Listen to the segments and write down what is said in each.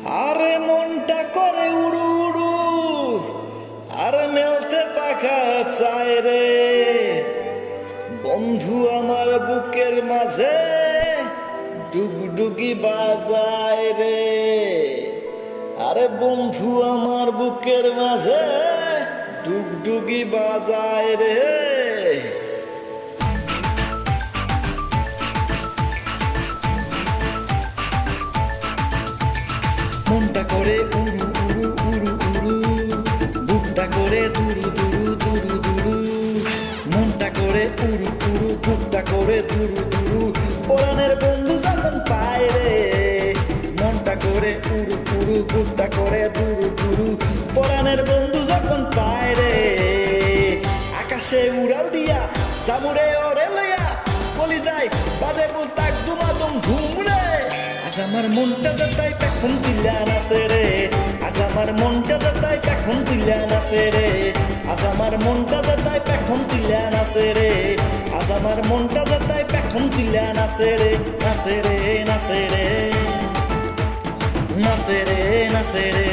আরে মনটা করে উড়ু উড়ু, আর মেলতে পাখা চায় রে। বন্ধু আমার বুকের মাঝে ডুগডুগি বাজায় রে। আরে বন্ধু আমার বুকের মাঝে ডুগডুগি বাজায় রে। মনটা করে উড়ু উড়ু উড়ু উড়ু, বুকটা করে দুরু দুরু দুরু দুরু। মনটা করে উড়ু উড়ু, বুকটা করে দুরু দুরু। পরাণের বন্ধু যখন পায় রে। মনটা করে উড়ু উড়ু, বুকটা করে দুরু দুরু। পরাণের বন্ধু যখন পায় রে। আকাশে উড়াল দিয়া জামুরে ওরে লইয়া বলি যায় বাজে বলতাক দুমাদুম ধুম রে। আজ আমার মনটা যাতাই পেখন তুইলা নাচে রে। আজ আমার মনটা যাতাই পেখন তুইলা নাচে রে। আজ আমার মনটা যাতাই পেখন তুইলা নাচে রে। আজ আমার মনটা যাতাই পেখন তুইলা নাচে রে। নাচে রে নাচে রে নাচে রে নাচে রে।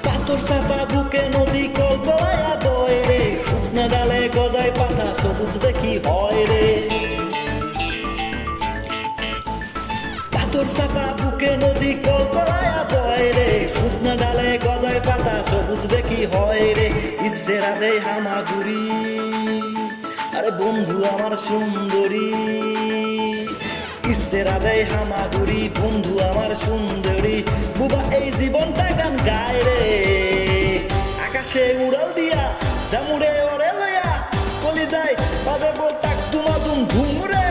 পাথর চাপা বুকে নদী কলকলায়া বয় রে। শুকনা ডালে গজায় পাতা সবুজ দেখি হয় রে। পাথর চাপা বুকে নদী কলকলায়া বয় রে। শুকনা ডালে গজায় পাতা সবুজ দেখি হয় রে। ইচ্ছে রাধে হামাগুড়ি, আরে বন্ধু আমার সুন্দরী। ইচ্ছে রাধে হামাগুড়ি, বন্ধু আমার সুন্দরী। বুবা এই জীবনটা গান গায় রে। আকাশে উড়াল দিয়া জামুরে ওরে লইয়া বলি যায় বাজে বলতাক দুমাদুম ধুম রে।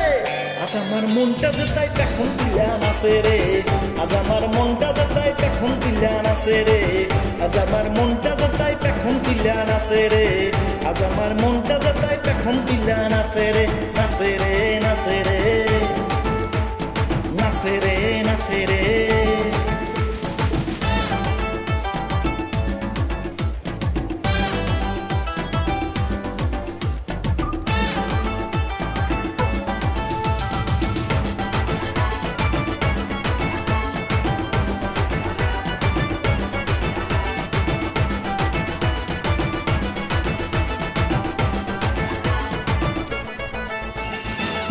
আজ আমার মনটা যেতাই পেখন তুইলা নাচে রে। আজ আমার মনটা যেতাই পেখন তুইলা নাচে রে। আজ আমার মনটা যেতাই পেখন তুইলা নাচে রে। আজ আমার মনটা যেতাই পেখন তুইলা নাচে রে। নাচে রে নাচে রে নাচে রে নাচে রে।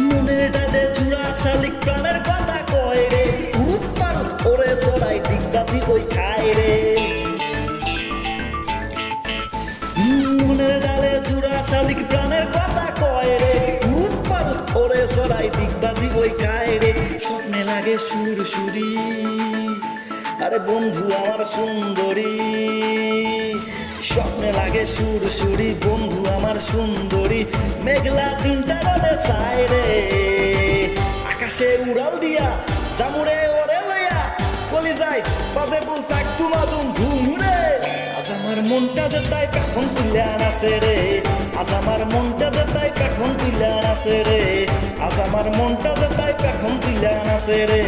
মনের ডালে জুড়া শালিক প্রাণের কথা কয় রে। উরুত পারুত ওরে চড়াই ডিগবাজি ওই খায় রে। মনের ডালে জুড়া শালিক প্রাণের কথা কয় রে। উরুত পারুত ওরে চড়াই ডিগবাজি ওই খায় রে। স্বপ্নে লাগে সুর সুরি, আরে বন্ধু আমার সুন্দরী। স্বপ্নে লাগে সুর সুরি, বন্ধু আমার সুন্দরী। মেঘলা দিনটা রোদে চায় রে। আকাশে উড়াল দিয়া জামুরে ওরে লইয়া বলি যায় বাজে বলতাক দুমাদুম ধুম রে। আজ আমার মনটা যেতাই পেখন তুইলা নাচে রে। আজ আমার মনটা যেতাই পেখন তুইলা নাচে রে। আজ আমার মনটা যেতাই পেখন তুইলা নাচে রে।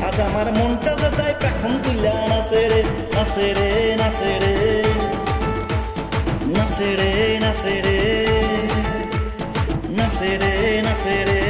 আজ আমার মনটা যেতাই পেখন তুইলা নাচে রে। নাচে রে নাচে রে নাচে রে নাচে রে নাচে রে নাচে রে।